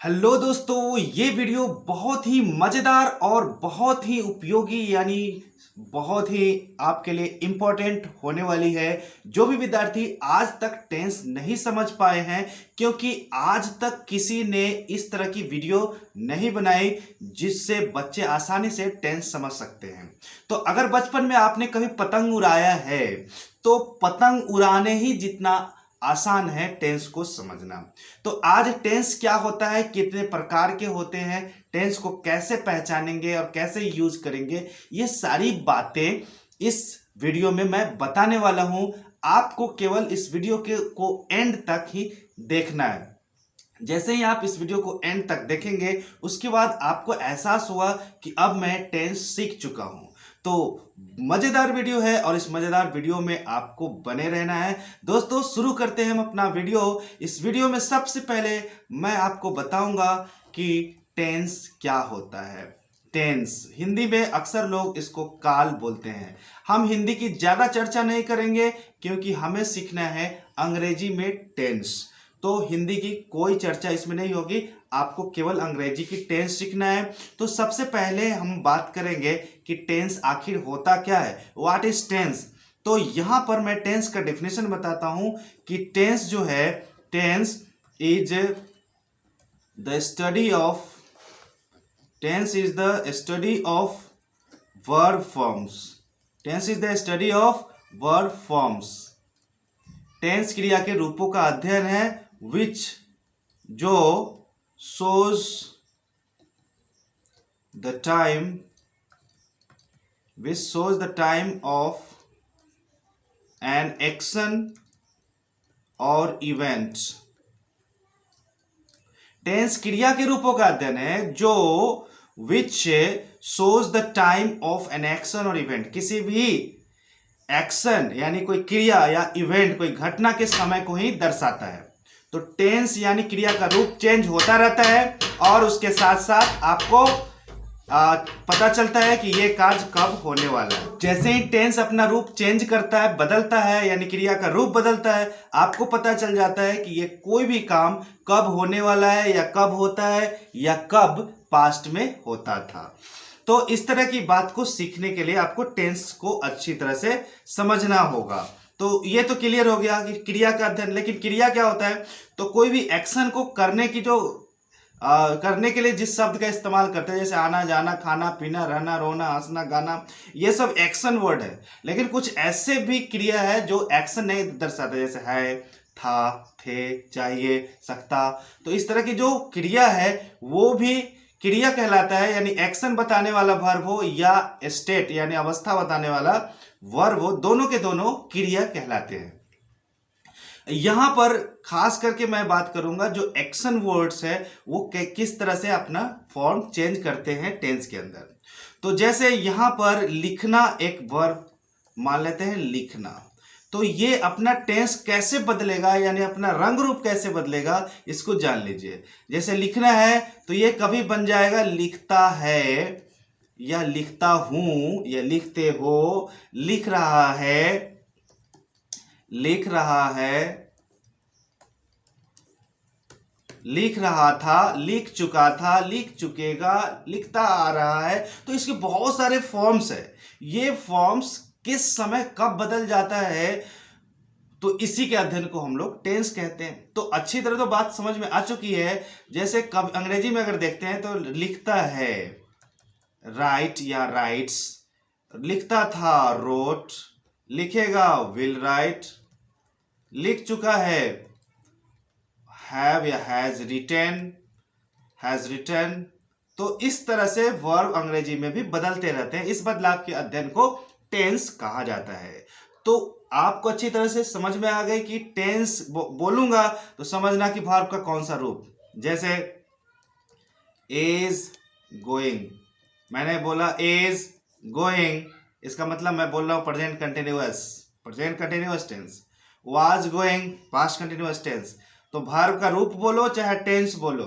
Hello दोस्तों, ये video बहुत ही मज़ेदार और बहुत ही उपयोगी यानी बहुत ही आपके लिए इम्पोर्टेंट होने वाली है। जो भी विद्यार्थी आज तक टेंस नहीं समझ पाए हैं, क्योंकि आज तक किसी ने इस तरह की वीडियो नहीं बनाई जिससे बच्चे आसानी से टेंस समझ सकते हैं। तो अगर बचपन में आपने कभी पतंग उड़ाया है तो पतंग उड़ाने ही जितना आसान है टेंस को समझना। तो आज टेंस क्या होता है, कितने प्रकार के होते हैं, टेंस को कैसे पहचानेंगे और कैसे यूज करेंगे, ये सारी बातें इस वीडियो में मैं बताने वाला हूं। आपको केवल इस वीडियो को एंड तक ही देखना है। जैसे ही आप इस वीडियो को एंड तक देखेंगे उसके बाद आपको एहसास हुआ कि अब मैं टेंस सीख चुका हूं। तो मजेदार वीडियो है और इस मजेदार वीडियो में आपको बने रहना है। दोस्तों, शुरू करते हैं हम अपना वीडियो। इस वीडियो में सबसे पहले मैं आपको बताऊंगा कि टेंस क्या होता है। टेंस हिंदी में अक्सर लोग इसको काल बोलते हैं। हम हिंदी की ज्यादा चर्चा नहीं करेंगे क्योंकि हमें सीखना है अंग्रेजी में टेंस। तो हिंदी की कोई चर्चा इसमें नहीं होगी, आपको केवल अंग्रेजी की टेंस सीखना है। तो सबसे पहले हम बात करेंगे कि टेंस आखिर होता क्या है, व्हाट इज टेंस। तो यहां पर मैं टेंस का डेफिनेशन बताता हूं कि टेंस जो है, tense is the study of tense is the study of verb forms. Tense is the study of verb forms. Tense क्रिया के रूपों का अध्ययन है विच जो shows the time of an action or event। Tense क्रिया के रूपों का अध्ययन है जो which shows the time of an action or event, किसी भी एक्शन यानी कोई क्रिया या इवेंट, कोई घटना के समय को ही दर्शाता है। तो टेंस यानी क्रिया का रूप चेंज होता रहता है और उसके साथ साथ आपको पता चलता है कि ये कार्य कब होने वाला है। जैसे ही टेंस अपना रूप चेंज करता है, बदलता है, यानी क्रिया का रूप बदलता है, आपको पता चल जाता है कि ये कोई भी काम कब होने वाला है या कब होता है या कब पास्ट में होता था। तो इस तरह की बात को सीखने के लिए आपको टेंस को अच्छी तरह से समझना होगा। तो ये तो क्लियर हो गया कि क्रिया का अध्ययन। लेकिन क्रिया क्या होता है, तो कोई भी एक्शन को करने की जो करने के लिए जिस शब्द का इस्तेमाल करते हैं, जैसे आना जाना, खाना पीना, रहना रोना, हंसना गाना, ये सब एक्शन वर्ड है। लेकिन कुछ ऐसे भी क्रिया है जो एक्शन नहीं दर्शाते, जैसे है, था, थे, चाहिए, सकता। तो इस तरह की जो क्रिया है वो भी क्रिया कहलाता है, यानी एक्शन बताने वाला वर्ब हो या स्टेट यानी अवस्था बताने वाला वर्ब हो, दोनों के दोनों क्रिया कहलाते हैं। यहां पर खास करके मैं बात करूंगा जो एक्शन वर्ड्स है वो किस तरह से अपना फॉर्म चेंज करते हैं टेंस के अंदर। तो जैसे यहां पर लिखना एक वर्ब मान लेते हैं, लिखना। तो ये अपना टेंस कैसे बदलेगा यानी अपना रंग रूप कैसे बदलेगा इसको जान लीजिए। जैसे लिखना है तो ये कभी बन जाएगा लिखता है या लिखता हूं या लिखते हो, लिख रहा है, लिख रहा है, लिख रहा था, लिख चुका था, लिख चुकेगा, लिखता आ रहा है। तो इसके बहुत सारे फॉर्म्स है। ये फॉर्म्स किस समय कब बदल जाता है, तो इसी के अध्ययन को हम लोग टेंस कहते हैं। तो अच्छी तरह तो बात समझ में आ चुकी है। जैसे कब अंग्रेजी में अगर देखते हैं तो लिखता है राइट या राइट्स, लिखता था रोट, लिखेगा विल राइट, लिख चुका है हैव या हैज रिटन। तो इस तरह से वर्ब अंग्रेजी में भी बदलते रहते हैं। इस बदलाव के अध्ययन को टेंस कहा जाता है। तो आपको अच्छी तरह से समझ में आ गई कि टेंस बोलूंगा तो समझना कि वर्ब का कौन सा रूप। जैसे इज गोइंग, मैंने बोला इज गोइंग, इसका मतलब मैं बोल रहा हूं present continuous tense. Was going, past continuous tense. तो वर्ब का रूप बोलो चाहे टेंस बोलो,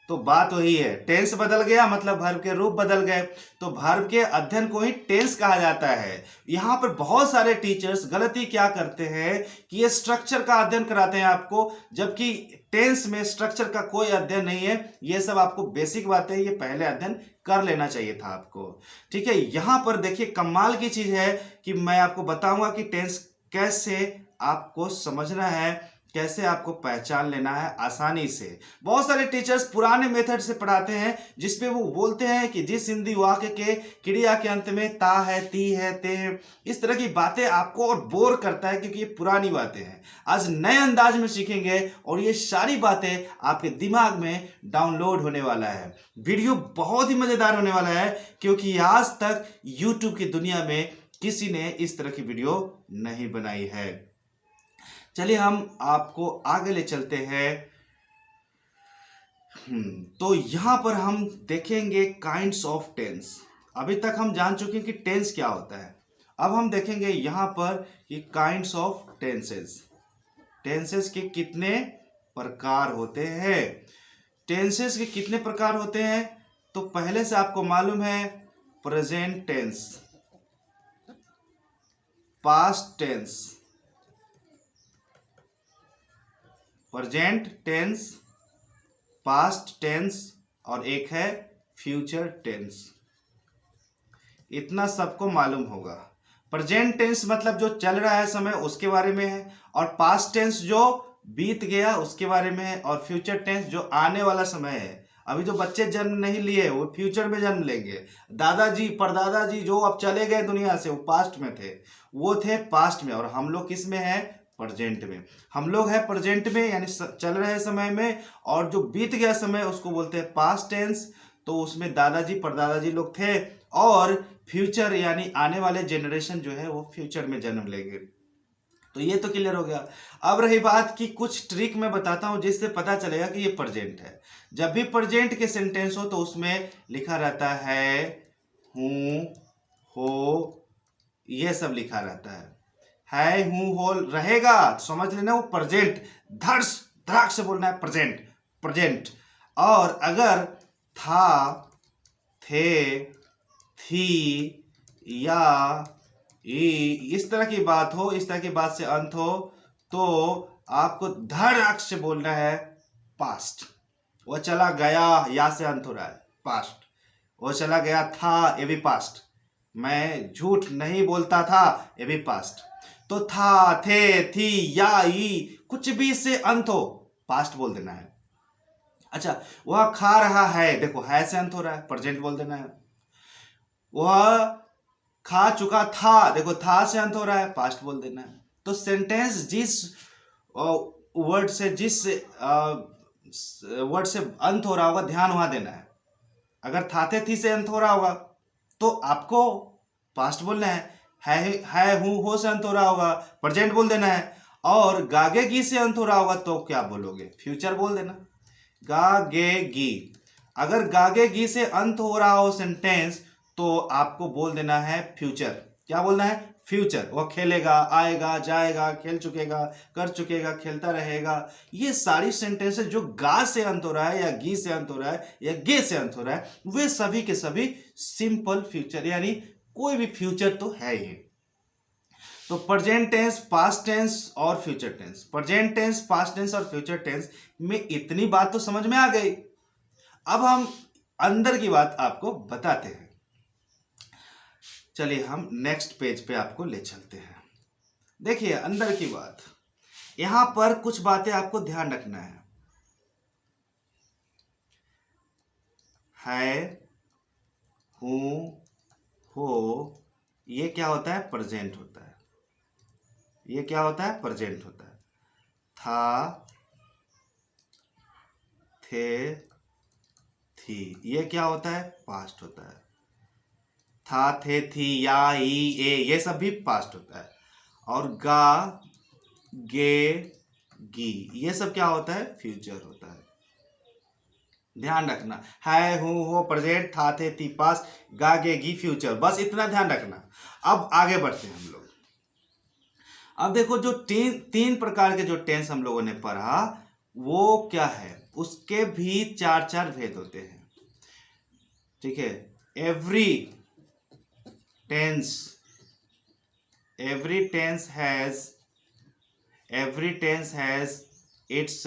तो बात वही है, टेंस बदल गया मतलब वर्ब के रूप बदल गए, तो वर्ब के अध्ययन को ही टेंस कहा जाता है। यहाँ पर बहुत सारे टीचर्स गलती क्या करते हैं कि ये स्ट्रक्चर का अध्ययन कराते हैं आपको, जबकि टेंस में स्ट्रक्चर का कोई अध्ययन नहीं है। ये सब आपको बेसिक बातें ये पहले अध्ययन कर लेना चाहिए था आपको। ठीक है, यहां पर देखिए कमाल की चीज है कि मैं आपको बताऊंगा कि टेंस कैसे आपको समझना है, कैसे आपको पहचान लेना है आसानी से। बहुत सारे टीचर्स पुराने मेथड से पढ़ाते हैं जिसपे वो बोलते हैं कि जिस हिंदी वाक्य के क्रिया के अंत में ता है, ती है, ते है, इस तरह की बातें आपको और बोर करता है क्योंकि ये पुरानी बातें हैं। आज नए अंदाज में सीखेंगे और ये सारी बातें आपके दिमाग में डाउनलोड होने वाला है। वीडियो बहुत ही मजेदार होने वाला है क्योंकि आज तक यूट्यूब की दुनिया में किसी ने इस तरह की वीडियो नहीं बनाई है। चलिए हम आपको आगे ले चलते हैं। तो यहां पर हम देखेंगे काइंड्स ऑफ टेंस। अभी तक हम जान चुके हैं कि टेंस क्या होता है। अब हम देखेंगे यहां पर कि काइंड्स ऑफ टेंसेस, टेंसेस के कितने प्रकार होते हैं। टेंसेस के कितने प्रकार होते हैं तो पहले से आपको मालूम है, present tense, past tense, present tense, past tense और एक है फ्यूचर टेंस। इतना सबको मालूम होगा। प्रेजेंट टेंस मतलब जो चल रहा है समय उसके बारे में है, और पास्ट टेंस जो बीत गया उसके बारे में है, और फ्यूचर टेंस जो आने वाला समय है। अभी जो बच्चे जन्म नहीं लिए वो फ्यूचर में जन्म लेंगे। दादाजी परदादाजी जो अब चले गए दुनिया से वो पास्ट में थे, वो थे पास्ट में, और हम लोग किस में है, प्रेजेंट में। हम लोग है प्रेजेंट में यानी चल रहे समय में, और जो बीत गया समय उसको बोलते हैं पास्ट टेंस। तो उसमें दादाजी परदादाजी लोग थे, और फ्यूचर यानी आने वाले जनरेशन जो है वो फ्यूचर में जन्म लेंगे। तो ये तो क्लियर हो गया। अब रही बात की कुछ ट्रिक मैं बताता हूं जिससे पता चलेगा कि ये प्रेजेंट है। जब भी प्रेजेंट के सेंटेंस हो तो उसमें लिखा रहता है हूं, हो, ये सब लिखा रहता है हूं, हो रहेगा तो समझ लेना वो प्रेजेंट, धड़ धड़ाक से बोलना है प्रेजेंट, प्रेजेंट। और अगर था, थे, थी या इस तरह की बात हो, इस तरह की बात से अंत हो, तो आपको धड़ाक से बोलना है पास्ट। वो चला गया, या से अंत हो रहा है, पास्ट। वो चला गया था, ये भी पास्ट। मैं झूठ नहीं बोलता था, ये भी पास्ट। तो था, थे, थी या कुछ भी इससे अंत हो, पास्ट बोल देना है। अच्छा, वह खा रहा है, देखो है से अंत हो रहा है, प्रेजेंट बोल देना है। वह खा चुका था, देखो था से अंत हो रहा है, पास्ट बोल देना है। तो सेंटेंस जिस वर्ड से, जिस वर्ड से अंत हो रहा होगा ध्यान वहां देना है। अगर थाते थी से अंत हो रहा होगा तो आपको पास्ट बोलना है हूं, हो से अंत हो रहा होगा, प्रेजेंट बोल देना है। और गागेगी से अंत हो रहा होगा तो क्या बोलोगे, फ्यूचर बोल देना, गागेगी। अगर गागेगी से अंत हो रहा हो सेंटेंस तो आपको बोल देना है फ्यूचर। क्या बोलना है, फ्यूचर। वह खेलेगा, आएगा, जाएगा, खेल चुकेगा, कर चुकेगा, खेलता रहेगा। ये सारी सेंटेंसेस जो गा से अंत हो रहा है या गी से अंत हो रहा है या गे से अंत हो रहा है, वे सभी के सभी सिंपल फ्यूचर, यानी कोई भी फ्यूचर तो है ही। तो प्रेजेंट टेंस, पास्ट टेंस और future tense, present tense, past tense और फ्यूचर टेंस में इतनी बात तो समझ में आ गई। अब हम अंदर की बात आपको बताते हैं। चलिए हम नेक्स्ट पेज पे आपको ले चलते हैं। देखिए अंदर की बात, यहां पर कुछ बातें आपको ध्यान रखना है हूं, हो, ये क्या होता है, प्रेजेंट होता है। ये क्या होता है, प्रेजेंट होता है। था, थे, थी, ये क्या होता है, पास्ट होता है। था, थे, थी, या, ए, ये सब भी पास्ट होता है। और गा, गे, गी, ये सब क्या होता है, फ्यूचर होता है। ध्यान रखना, है हूं, हो प्रेजेंट, था, थे, थी पास्ट, गा, गे, गी फ्यूचर, बस इतना ध्यान रखना। अब आगे बढ़ते हैं हम लोग। अब देखो जो तीन प्रकार के जो टेंस हम लोगों ने पढ़ा वो क्या है, उसके भी 4 भेद होते हैं। ठीक है, every tense has its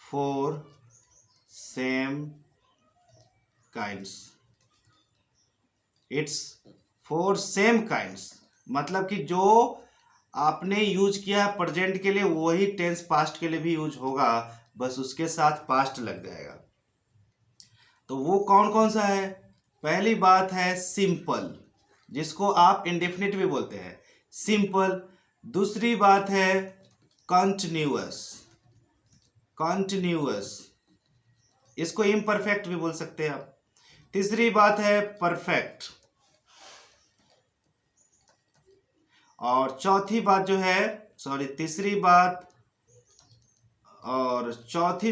4 same kinds. Its 4 same kinds मतलब कि जो आपने यूज किया है प्रेजेंट के लिए वही टेंस पास्ट के लिए भी यूज होगा, बस उसके साथ पास्ट लग जाएगा। तो वो कौन कौन सा है? पहली बात है सिंपल, जिसको आप इंडेफिनिट भी बोलते हैं, सिंपल। दूसरी बात है कंटिन्यूअस, इसको इम्परफेक्ट भी बोल सकते हैं आप। तीसरी बात है परफेक्ट, और चौथी बात जो है चौथी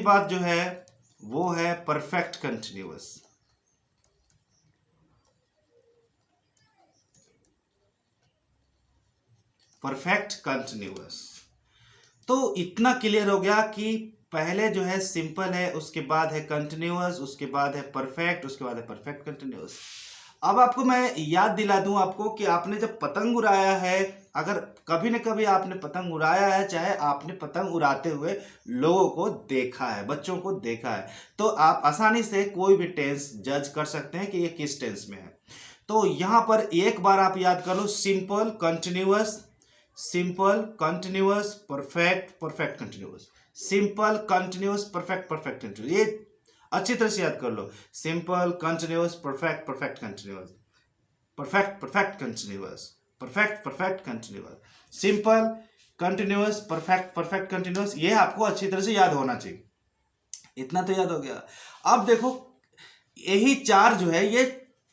बात जो है वो है परफेक्ट कंटिन्यूअस। तो इतना क्लियर हो गया कि पहले जो है सिंपल है, उसके बाद है कंटिन्यूअस, उसके बाद है परफेक्ट, उसके बाद है परफेक्ट कंटिन्यूअस। अब आपको मैं याद दिला दूं आपको कि आपने जब पतंग उड़ाया है, अगर कभी न कभी आपने पतंग उड़ाया है, चाहे आपने पतंग उड़ाते हुए लोगों को देखा है, बच्चों को देखा है, तो आप आसानी से कोई भी टेंस जज कर सकते हैं कि ये किस टेंस में है। तो यहां पर एक बार आप याद कर लो, simple continuous perfect continuous, simple continuous perfect continuous. ये अच्छी तरह से याद कर लो, simple continuous perfect continuous, perfect continuous, simple continuous perfect continuous. ये आपको अच्छी तरह से याद होना चाहिए। इतना तो याद हो गया। अब देखो यही 4 जो है, ये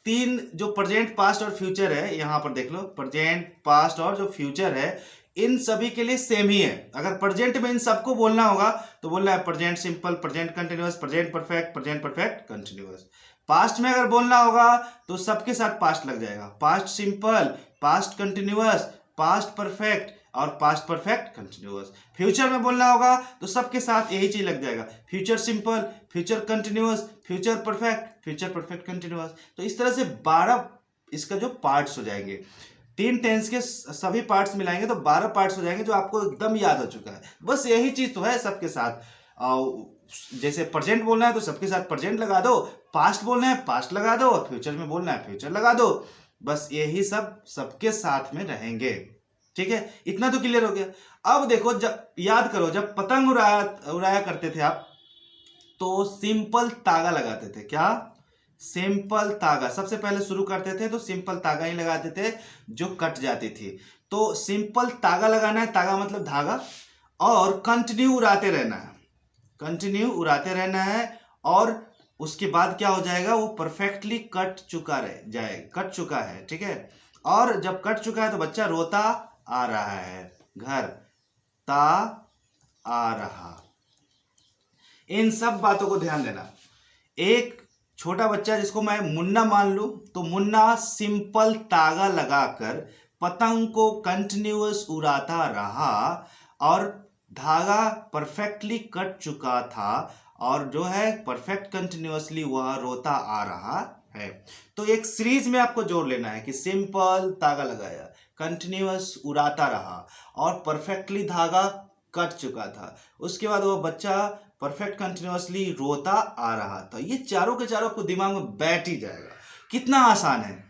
3 जो प्रेजेंट पास्ट और फ्यूचर है, यहां पर देख लो, प्रेजेंट पास्ट और जो फ्यूचर है, इन सभी के लिए सेम ही है। अगर प्रेजेंट में इन सबको बोलना होगा तो बोलना है present simple, present continuous, present perfect continuous. Past में अगर बोलना होगा तो सबके साथ पास्ट लग जाएगा, past simple, past continuous, past perfect और पास्ट परफेक्ट कंटिन्यूअस। फ्यूचर में बोलना होगा तो सबके साथ यही चीज लग जाएगा, future simple, future continuous, future perfect continuous. तो इस तरह से 12 इसका जो पार्ट्स हो जाएंगे, 3 टेंस के सभी पार्ट्स मिलाएंगे तो 12 पार्ट्स हो जाएंगे, जो आपको एकदम याद हो चुका है। बस यही चीज तो है सबके साथ। जैसे प्रेजेंट बोलना है तो सबके साथ प्रेजेंट लगा दो, पास्ट बोलना है पास्ट लगा दो, और फ्यूचर में बोलना है फ्यूचर लगा दो। बस यही सब सबके साथ में रहेंगे। ठीक है, इतना तो क्लियर हो गया। अब देखो, जब याद करो, जब पतंग उड़ाया करते थे आप, तो सिंपल तागा लगाते थे। क्या? सिंपल तागा। सबसे पहले शुरू करते थे तो सिंपल तागा ही लगाते थे जो कट जाती थी। तो सिंपल तागा लगाना है, तागा मतलब धागा, और कंटिन्यू उड़ाते रहना है, और उसके बाद क्या हो जाएगा, वो परफेक्टली कट चुका है। ठीक है, और जब कट चुका है तो बच्चा रोता आ रहा है, घर ता आ रहा। इन सब बातों को ध्यान देना। एक छोटा बच्चा जिसको मैं मुन्ना मान लूं, तो मुन्ना सिंपल तागा लगाकर पतंग को कंटिन्यूअस उड़ाता रहा, और धागा परफेक्टली कट चुका था, और जो है परफेक्ट कंटिन्यूअसली वह रोता आ रहा है। तो एक सीरीज में आपको जोड़ लेना है कि सिंपल तागा लगाया, कंटिन्यूअस उड़ाता रहा, और परफेक्टली धागा कट चुका था। उसके बाद वह बच्चा परफेक्ट कंटिन्यूअसली रोता आ रहा था। ये चारों के चारों आपको दिमाग में बैठ ही जाएगा। कितना आसान है।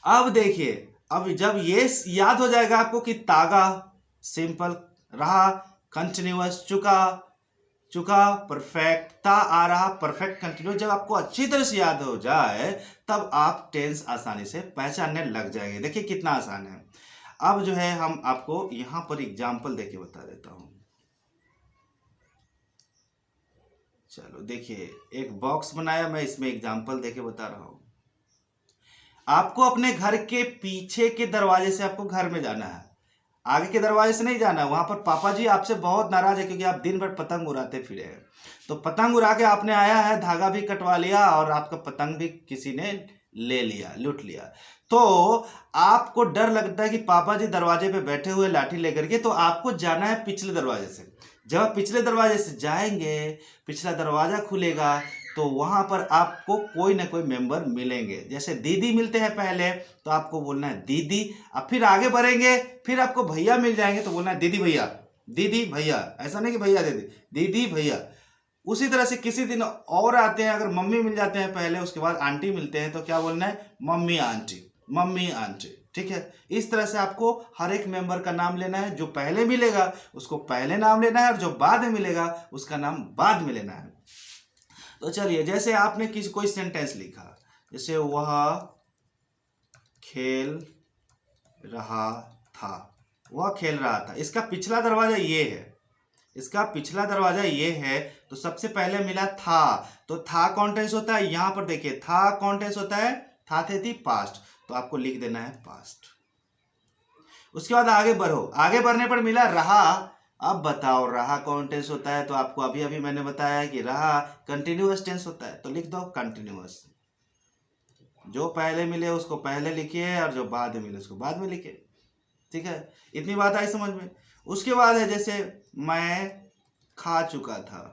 अब देखिए, अब जब ये याद हो जाएगा आपको कि तागा सिंपल रहा, कंटिन्यूअस चुका परफेक्ट, ता आ रहा परफेक्ट कंटिन्यूअस, जब आपको अच्छी तरह से याद हो जाए तब आप टेंस आसानी से पहचानने लग जाएंगे। देखिए कितना आसान है। अब जो है हम आपको यहां पर एग्जाम्पल देके बता देता हूं। चलो देखिए, एक बॉक्स बनाया मैं, इसमें एग्जाम्पल देके बता रहा हूं। आपको अपने घर के पीछे के दरवाजे से आपको घर में जाना है, आगे के दरवाजे से नहीं जाना है। वहां पर पापा जी आपसे बहुत नाराज है क्योंकि आप दिन भर पतंग उड़ाते फिरे हैं। तो पतंग उड़ा के आपने आया है, धागा भी कटवा लिया और आपका पतंग भी किसी ने ले लिया, लूट लिया। तो आपको डर लगता है कि पापा जी दरवाजे पे बैठे हुए लाठी लेकर के, तो आपको जाना है पिछले दरवाजे से। जब आप पिछले दरवाजे से जाएंगे, पिछला दरवाजा खुलेगा तो वहां पर आपको कोई ना कोई मेंबर मिलेंगे। जैसे दीदी मिलते हैं पहले तो आपको बोलना है दीदी, अब फिर आगे बढ़ेंगे फिर आपको भैया मिल जाएंगे तो बोलना है दीदी भैया, दीदी भैया, ऐसा नहीं कि भैया दीदी, दीदी भैया। उसी तरह से किसी दिन और आते हैं, अगर मम्मी मिल जाते हैं पहले, उसके बाद आंटी मिलते हैं तो क्या बोलना है, मम्मी आंटी, मम्मी आंटी। ठीक है, इस तरह से आपको हर एक मेंबर का नाम लेना है। जो पहले मिलेगा उसको पहले नाम लेना है और जो बाद में मिलेगा उसका नाम बाद में लेना है। तो चलिए, जैसे आपने किसी कोई सेंटेंस लिखा, जैसे वह खेल रहा था, वह खेल रहा था, इसका पिछला दरवाजा ये है, इसका पिछला दरवाजा ये है, तो सबसे पहले मिला था, तो था कौन टेंस होता है, यहां पर देखिए था कौन टेंस होता है, था थे थी पास्ट, तो आपको लिख देना है पास्ट। उसके बाद आगे बढ़ो, आगे बढ़ने पर मिला रहा। अब बताओ रहा कौन टेंस होता है, तो आपको अभी अभी मैंने बताया कि रहा कंटिन्यूअस टेंस होता है, तो लिख दो कंटिन्यूअस। जो पहले मिले उसको पहले लिखिए और जो बाद में मिले उसको बाद में लिखिए। ठीक है, इतनी बात आई समझ में। उसके बाद है जैसे मैं खा चुका था,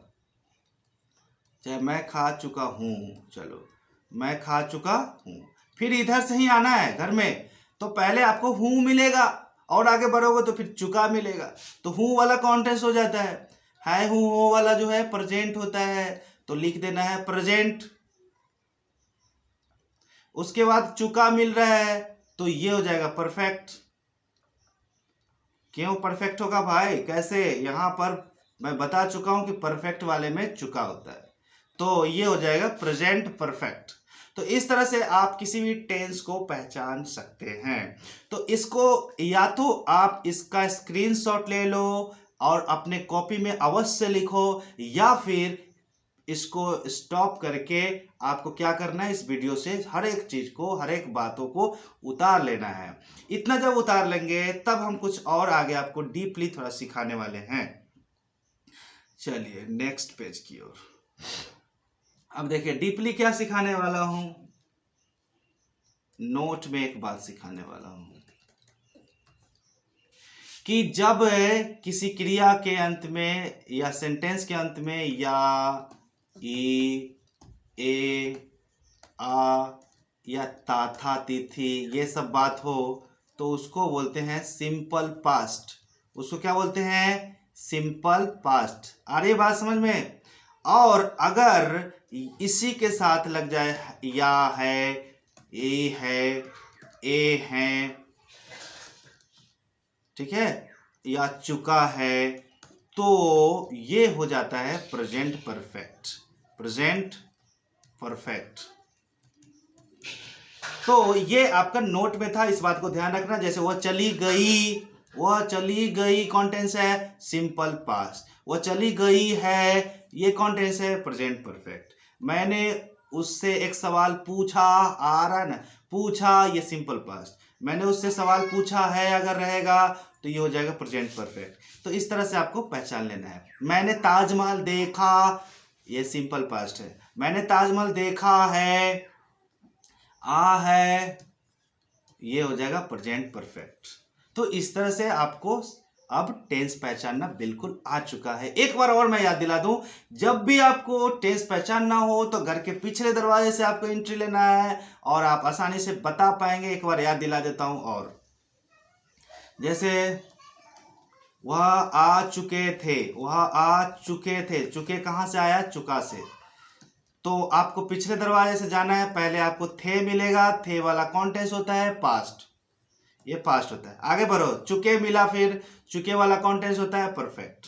चाहे मैं खा चुका हूं, चलो मैं खा चुका हूं, फिर इधर से ही आना है घर में, तो पहले आपको हूं मिलेगा और आगे बढ़ोगे तो फिर चुका मिलेगा, तो हूं वाला कौन टेंस हो जाता है हूं, हो वाला जो है प्रेजेंट होता है, तो लिख देना है प्रेजेंट। उसके बाद चुका मिल रहा है तो ये हो जाएगा परफेक्ट। क्यों परफेक्ट होगा भाई, कैसे, यहां पर मैं बता चुका हूं कि परफेक्ट वाले में चुका होता है, तो ये हो जाएगा प्रेजेंट परफेक्ट। तो इस तरह से आप किसी भी टेंस को पहचान सकते हैं। तो इसको या तो आप इसका स्क्रीनशॉट ले लो और अपने कॉपी में अवश्य लिखो, या फिर इसको स्टॉप करके आपको क्या करना है, इस वीडियो से हर एक चीज को, हर एक बातों को उतार लेना है। इतना जब उतार लेंगे तब हम कुछ और आगे आपको डीपली थोड़ा सिखाने वाले हैं। चलिए नेक्स्ट पेज की ओर। अब देखिए डीपली क्या सिखाने वाला हूं, नोट में एक बात सिखाने वाला हूं कि जब किसी क्रिया के अंत में या सेंटेंस के अंत में या ई, ए, आ या ता था तिथि ये सब बात हो तो उसको बोलते हैं सिंपल पास्ट। उसको क्या बोलते हैं, सिंपल पास्ट। आ रही बात समझ में। और अगर इसी के साथ लग जाए या है, ए है, ठीक है, या चुका है, तो ये हो जाता है प्रेजेंट परफेक्ट, प्रेजेंट परफेक्ट। तो ये आपका नोट में था, इस बात को ध्यान रखना। जैसे वह चली गई, वह चली गई कौन टेंस है, सिंपल पास्ट। वह चली गई है, ये कौन टेंस है, प्रेजेंट परफेक्ट। मैंने उससे एक सवाल पूछा, आ रहा ना, पूछा, ये सिंपल पास्ट। मैंने उससे सवाल पूछा है अगर रहेगा तो ये हो जाएगा प्रेजेंट परफेक्ट। तो इस तरह से आपको पहचान लेना है। मैंने ताजमहल देखा, ये सिंपल पास्ट है। मैंने ताजमहल देखा है, आ है, ये हो जाएगा प्रेजेंट परफेक्ट। तो इस तरह से आपको अब टेंस पहचानना बिल्कुल आ चुका है। एक बार और मैं याद दिला दूं, जब भी आपको टेंस पहचानना हो तो घर के पिछले दरवाजे से आपको एंट्री लेना है और आप आसानी से बता पाएंगे। एक बार याद दिला देता हूं, और जैसे वह आ चुके थे, वह आ चुके थे, चुके कहां से आया, चुका से। तो आपको पिछले दरवाजे से जाना है, पहले आपको थे मिलेगा, थे वाला कौन टेंस होता है, पास्ट, ये पास्ट होता है। आगे बढ़ो, चुके मिला, फिर चुके वाला कौन टेंस होता है, परफेक्ट।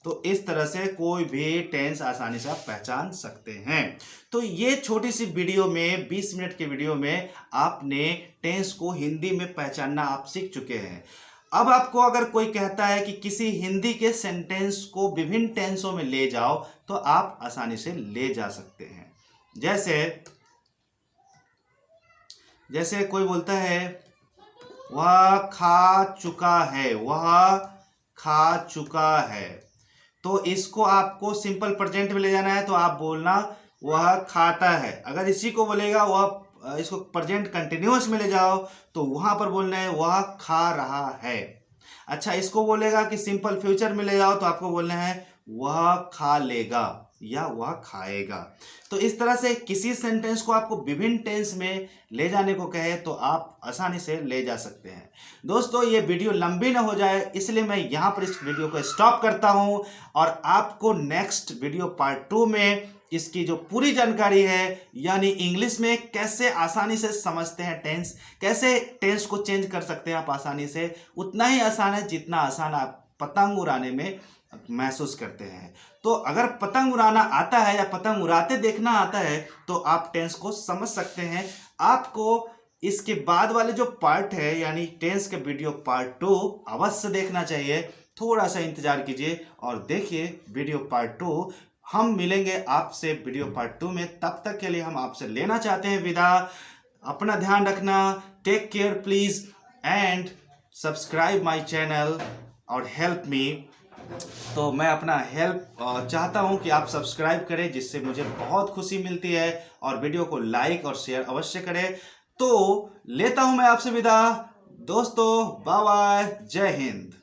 तो इस तरह से कोई भी टेंस आसानी से आप पहचान सकते हैं। तो ये छोटी सी वीडियो में, 20 मिनट के वीडियो में आपने टेंस को हिंदी में पहचानना आप सीख चुके हैं। अब आपको अगर कोई कहता है कि किसी हिंदी के सेंटेंस को विभिन्न टेंसों में ले जाओ, तो आप आसानी से ले जा सकते हैं। जैसे कोई बोलता है वह खा चुका है, वह खा चुका है, तो इसको आपको सिंपल प्रेजेंट में ले जाना है, तो आप बोलना वह खाता है। अगर इसी को बोलेगा वह, इसको प्रेजेंट कंटिन्यूअस में ले जाओ तो वहां पर बोलना है वह खा रहा है। अच्छा, इसको बोलेगा कि सिंपल फ्यूचर में ले जाओ तो आपको बोलना है वह खा लेगा या वह खाएगा। तो इस तरह से किसी सेंटेंस को आपको विभिन्न टेंस में ले जाने को कहे तो आप आसानी से ले जा सकते हैं। दोस्तों, ये वीडियो लंबी ना हो जाए इसलिए मैं यहाँ पर इस वीडियो को स्टॉप करता हूँ और आपको नेक्स्ट वीडियो पार्ट 2 में इसकी जो पूरी जानकारी है, यानी इंग्लिश में कैसे आसानी से समझते हैं टेंस, कैसे टेंस को चेंज कर सकते हैं आप आसानी से, उतना ही आसान है जितना आसान आप पतंग उड़ाने में महसूस करते हैं। तो अगर पतंग उड़ाना आता है या पतंग उड़ाते देखना आता है तो आप टेंस को समझ सकते हैं। आपको इसके बाद वाले जो पार्ट है यानी टेंस के वीडियो पार्ट 2 अवश्य देखना चाहिए। थोड़ा सा इंतजार कीजिए और देखिए वीडियो पार्ट 2। हम मिलेंगे आपसे वीडियो पार्ट 2 में। तब तक के लिए हम आपसे लेना चाहते हैं विदा। अपना ध्यान रखना। Take care please and subscribe my channel और हेल्प मी। तो मैं अपना हेल्प चाहता हूं कि आप सब्सक्राइब करें, जिससे मुझे बहुत खुशी मिलती है, और वीडियो को लाइक और शेयर अवश्य करें। तो लेता हूं मैं आपसे विदा। दोस्तों, बाय बाय, जय हिंद।